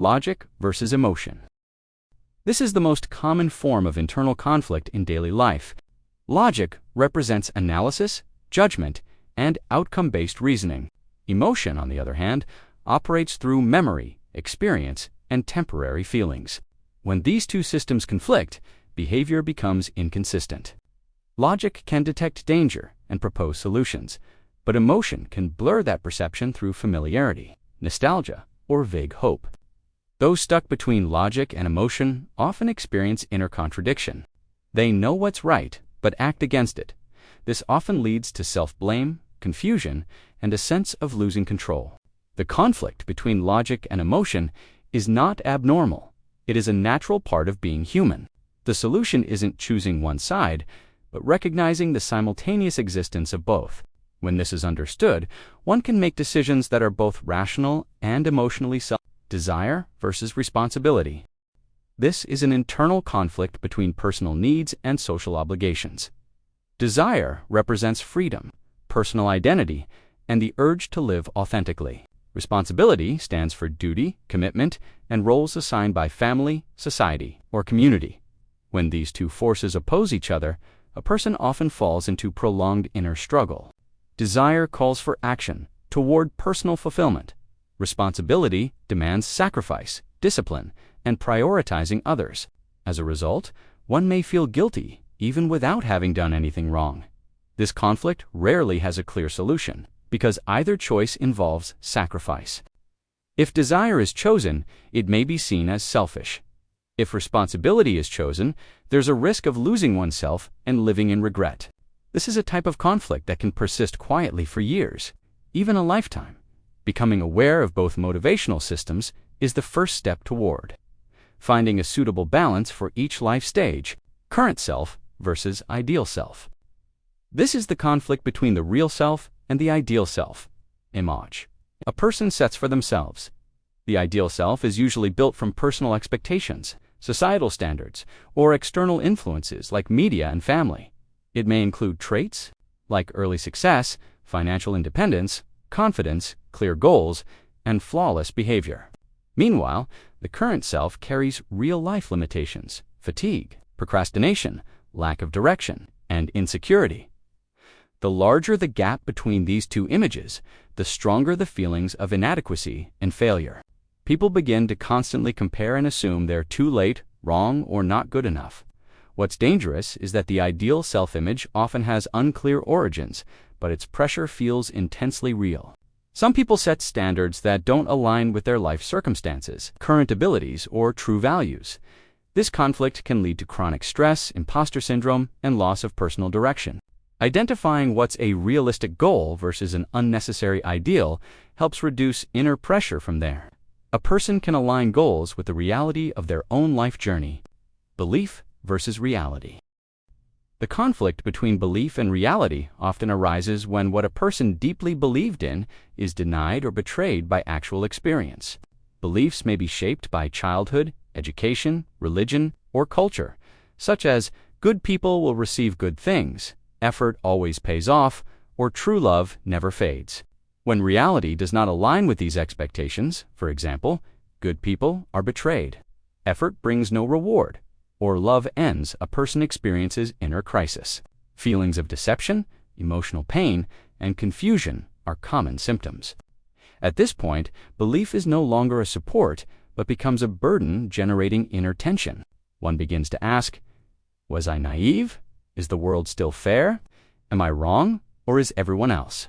Logic versus emotion. This is the most common form of internal conflict in daily life. Logic represents analysis, judgment, and outcome-based reasoning. Emotion, on the other hand, operates through memory, experience, and temporary feelings. When these two systems conflict, behavior becomes inconsistent. Logic can detect danger and propose solutions, but emotion can blur that perception through familiarity, nostalgia, or vague hope. Those stuck between logic and emotion often experience inner contradiction. They know what's right, but act against it. This often leads to self-blame, confusion, and a sense of losing control. The conflict between logic and emotion is not abnormal. It is a natural part of being human. The solution isn't choosing one side, but recognizing the simultaneous existence of both. When this is understood, one can make decisions that are both rational and emotionally desire versus responsibility. This is an internal conflict between personal needs and social obligations. Desire represents freedom, personal identity, and the urge to live authentically. Responsibility stands for duty, commitment, and roles assigned by family, society, or community. When these two forces oppose each other, a person often falls into prolonged inner struggle. Desire calls for action toward personal fulfillment. Responsibility demands sacrifice, discipline, and prioritizing others. As a result, one may feel guilty even without having done anything wrong. This conflict rarely has a clear solution, because either choice involves sacrifice. If desire is chosen, it may be seen as selfish. If responsibility is chosen, there's a risk of losing oneself and living in regret. This is a type of conflict that can persist quietly for years, even a lifetime. Becoming aware of both motivational systems is the first step toward finding a suitable balance for each life stage, current self versus ideal self. This is the conflict between the real self and the ideal self, image. A person sets for themselves. The ideal self is usually built from personal expectations, societal standards, or external influences like media and family. It may include traits like early success, financial independence, confidence, clear goals, and flawless behavior. Meanwhile, the current self carries real-life limitations, fatigue, procrastination, lack of direction, and insecurity. The larger the gap between these two images, the stronger the feelings of inadequacy and failure. People begin to constantly compare and assume they're too late, wrong, or not good enough. What's dangerous is that the ideal self-image often has unclear origins, but its pressure feels intensely real. Some people set standards that don't align with their life circumstances, current abilities, or true values. This conflict can lead to chronic stress, imposter syndrome, and loss of personal direction. Identifying what's a realistic goal versus an unnecessary ideal helps reduce inner pressure from there. A person can align goals with the reality of their own life journey. Belief versus reality. The conflict between belief and reality often arises when what a person deeply believed in is denied or betrayed by actual experience. Beliefs may be shaped by childhood, education, religion, or culture, such as good people will receive good things, effort always pays off, or true love never fades. When reality does not align with these expectations, for example, good people are betrayed, effort brings no reward, or love ends, a person experiences inner crisis. Feelings of deception, emotional pain, and confusion are common symptoms. At this point, belief is no longer a support, but becomes a burden generating inner tension. One begins to ask, was I naive? Is the world still fair? Am I wrong, or is everyone else?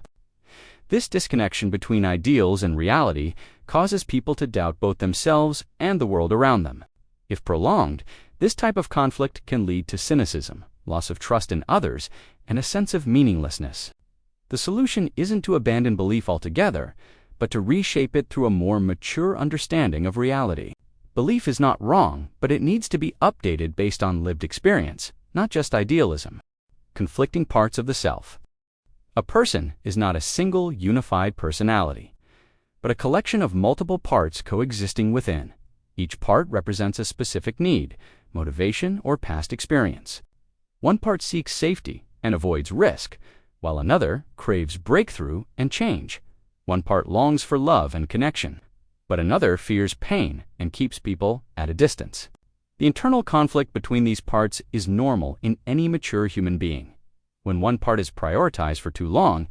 This disconnection between ideals and reality causes people to doubt both themselves and the world around them. If prolonged, this type of conflict can lead to cynicism, loss of trust in others, and a sense of meaninglessness. The solution isn't to abandon belief altogether, but to reshape it through a more mature understanding of reality. Belief is not wrong, but it needs to be updated based on lived experience, not just idealism. Conflicting parts of the self. A person is not a single unified personality, but a collection of multiple parts coexisting within. Each part represents a specific need, motivation, or past experience. One part seeks safety and avoids risk, while another craves breakthrough and change. One part longs for love and connection. but another fears pain and keeps people at a distance. The internal conflict between these parts is normal in any mature human being. When one part is prioritized for too long,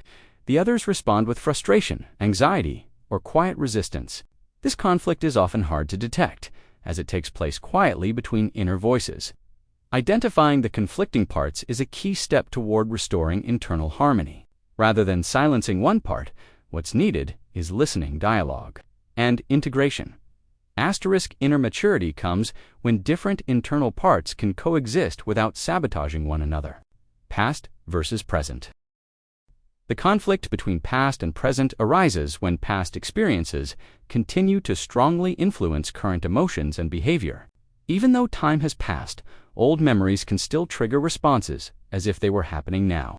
the others respond with frustration, anxiety, or quiet resistance. This conflict is often hard to detect, as it takes place quietly between inner voices. Identifying the conflicting parts is a key step toward restoring internal harmony. Rather than silencing one part, what's needed is listening dialogue and integration. Inner maturity comes when different internal parts can coexist without sabotaging one another. Past versus present. The conflict between past and present arises when past experiences continue to strongly influence current emotions and behavior. Even though time has passed, old memories can still trigger responses as if they were happening now.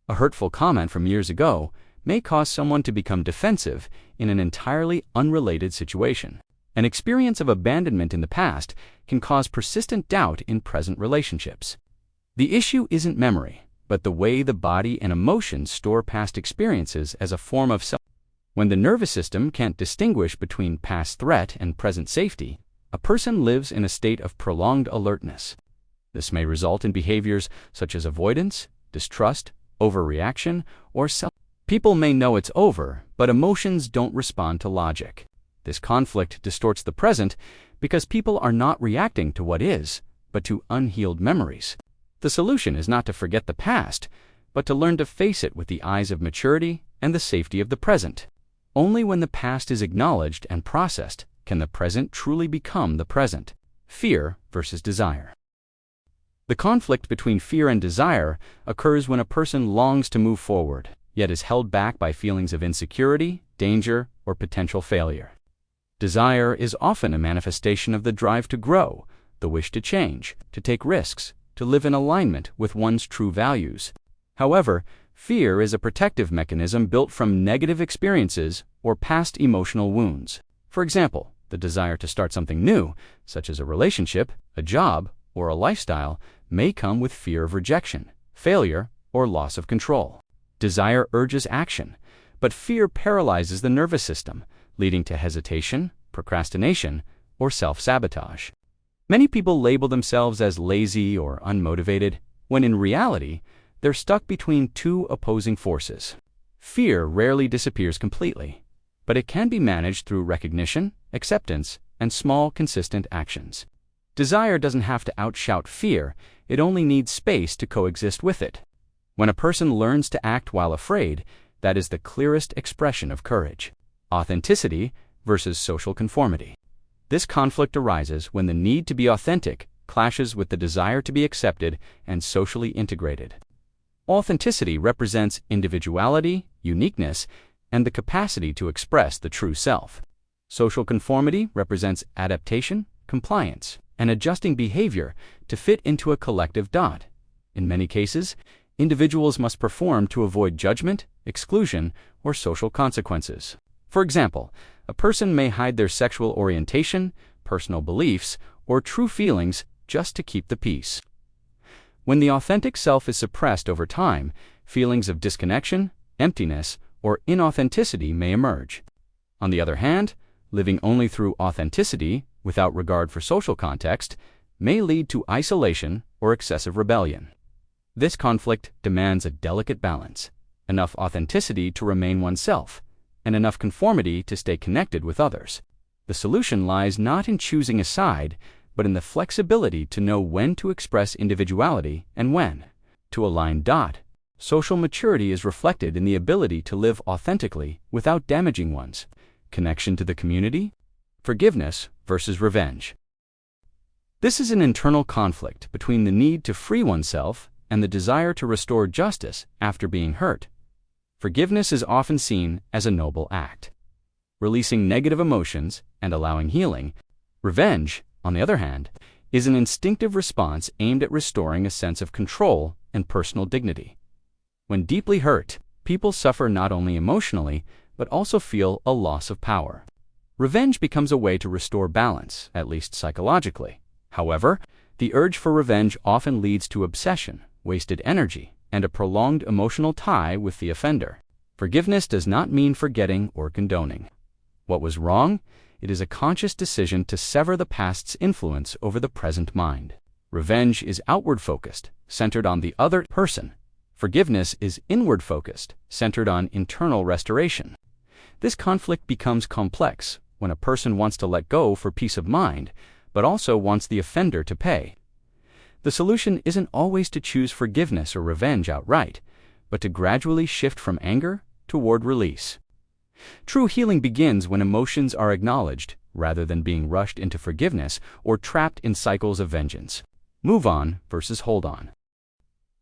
A hurtful comment from years ago may cause someone to become defensive in an entirely unrelated situation. An experience of abandonment in the past can cause persistent doubt in present relationships. The issue isn't memory, but the way the body and emotions store past experiences as a form of self. When the nervous system can't distinguish between past threat and present safety, a person lives in a state of prolonged alertness. This may result in behaviors such as avoidance, distrust, overreaction, or self. People may know it's over, but emotions don't respond to logic. This conflict distorts the present because people are not reacting to what is, but to unhealed memories. The solution is not to forget the past, but to learn to face it with the eyes of maturity and the safety of the present. Only when the past is acknowledged and processed can the present truly become the present. Fear versus desire. The conflict between fear and desire occurs when a person longs to move forward, yet is held back by feelings of insecurity, danger, or potential failure. Desire is often a manifestation of the drive to grow, the wish to change, to take risks, to live in alignment with one's true values. However, fear is a protective mechanism built from negative experiences or past emotional wounds. For example, the desire to start something new, such as a relationship, a job, or a lifestyle, may come with fear of rejection, failure, or loss of control. Desire urges action, but fear paralyzes the nervous system, leading to hesitation, procrastination, or self-sabotage. Many people label themselves as lazy or unmotivated, when in reality, they're stuck between two opposing forces. Fear rarely disappears completely, but it can be managed through recognition, acceptance, and small, consistent actions. Desire doesn't have to outshout fear, it only needs space to coexist with it. When a person learns to act while afraid, that is the clearest expression of courage. Authenticity versus social conformity. This conflict arises when the need to be authentic clashes with the desire to be accepted and socially integrated. Authenticity represents individuality, uniqueness, and the capacity to express the true self. Social conformity represents adaptation, compliance, and adjusting behavior to fit into a collective dot. In many cases, individuals must perform to avoid judgment, exclusion, or social consequences. For example, a person may hide their sexual orientation, personal beliefs, or true feelings just to keep the peace. When the authentic self is suppressed over time, feelings of disconnection, emptiness, or inauthenticity may emerge. On the other hand, living only through authenticity, without regard for social context, may lead to isolation or excessive rebellion. This conflict demands a delicate balance, enough authenticity to remain oneself, and enough conformity to stay connected with others. The solution lies not in choosing a side, but in the flexibility to know when to express individuality and when to align. Social maturity is reflected in the ability to live authentically without damaging one's connection to the community. Forgiveness versus revenge. This is an internal conflict between the need to free oneself and the desire to restore justice after being hurt. Forgiveness is often seen as a noble act, releasing negative emotions and allowing healing. Revenge, on the other hand, is an instinctive response aimed at restoring a sense of control and personal dignity. When deeply hurt, people suffer not only emotionally, but also feel a loss of power. Revenge becomes a way to restore balance, at least psychologically. However, the urge for revenge often leads to obsession, wasted energy, and a prolonged emotional tie with the offender. Forgiveness does not mean forgetting or condoning what was wrong. It is a conscious decision to sever the past's influence over the present mind. Revenge is outward-focused, centered on the other person. Forgiveness is inward-focused, centered on internal restoration. This conflict becomes complex when a person wants to let go for peace of mind, but also wants the offender to pay. The solution isn't always to choose forgiveness or revenge outright, but to gradually shift from anger toward release. True healing begins when emotions are acknowledged, rather than being rushed into forgiveness or trapped in cycles of vengeance. Move on versus hold on.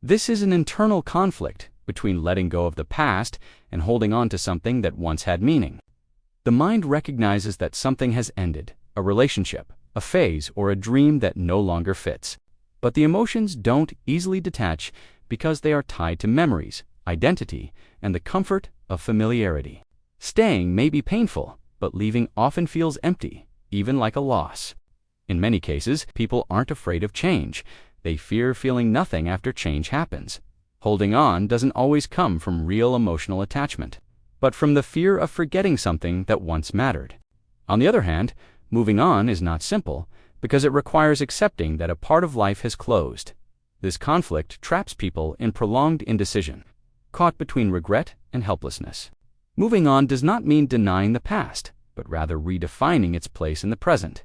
This is an internal conflict between letting go of the past and holding on to something that once had meaning. The mind recognizes that something has ended, a relationship, a phase, or a dream that no longer fits. But the emotions don't easily detach because they are tied to memories, identity, and the comfort of familiarity. Staying may be painful, but leaving often feels empty, even like a loss. In many cases, people aren't afraid of change. They fear feeling nothing after change happens. Holding on doesn't always come from real emotional attachment, but from the fear of forgetting something that once mattered. On the other hand, moving on is not simple because it requires accepting that a part of life has closed. This conflict traps people in prolonged indecision, caught between regret and helplessness. Moving on does not mean denying the past, but rather redefining its place in the present.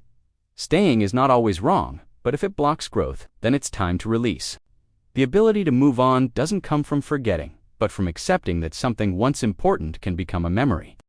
Staying is not always wrong, but if it blocks growth, then it's time to release. The ability to move on doesn't come from forgetting, but from accepting that something once important can become a memory.